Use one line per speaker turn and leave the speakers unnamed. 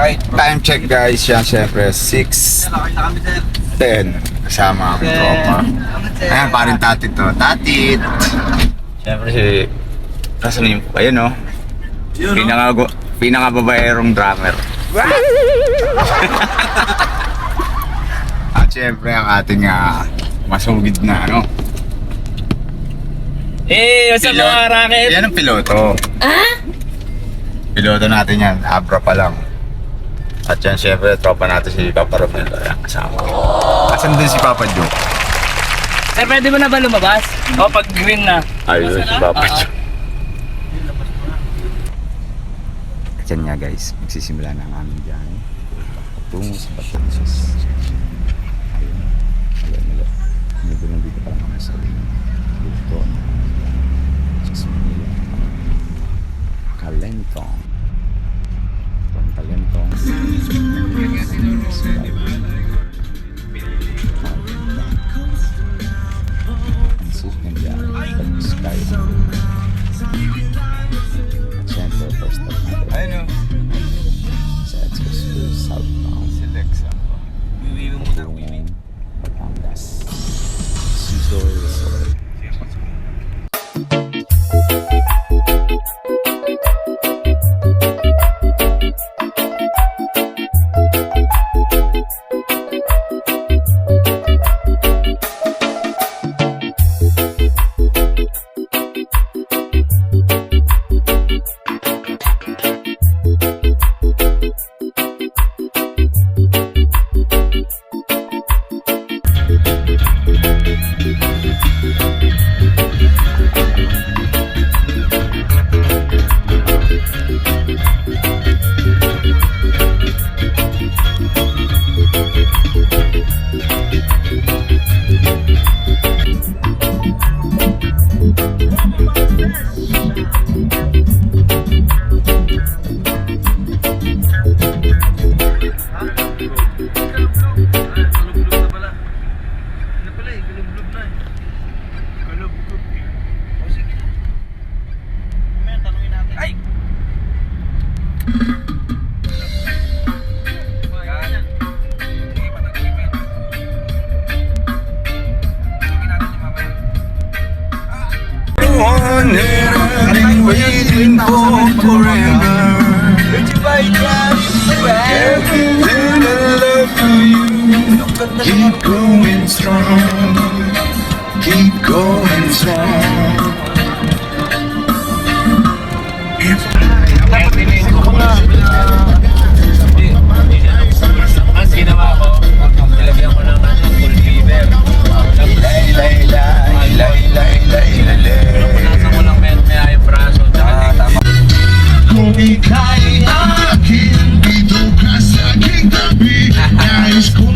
Time check guys, yan syempre 6:10 kasama ang tropa. Ayan, parin tatit to. Tatit! Syempre si... Nasaan yung... Ayun o. Pinakababaerong drummer. At syempre ang ating masugid na ano.
What's up mga racket?
Yan ang piloto. Piloto natin yan, Abra pa lang. At yan syempre, tropa natin si Papa Romelo. Ayan, kasama. Asan din si Papa Joe?
Sir, pwede mo na ba lumabas? O pag green na.
Ayun, si Papa Joe. At yan nga guys, magsisimula na ang aming dyan. Tungo sa Batangas. Ayun, ayun. Medyo nandito pa lang kami sa dito. Sa Manila. Kalentong. Kalentong. Sky. At syempre, first stop natin.
Ayun o.
Sa Expressway Southbound.
Select sa ako.
Tungong Batangas. Seasor Resort. One that I've been waiting for forever. Everything I love for you. Keep going strong. Keep going strong.
Ang ginawa ko, nilagyan ko ng full fever. Punasan ko lang may yung braso.
Kung ika'y akin, dito ka sa aking tabi. Nais ko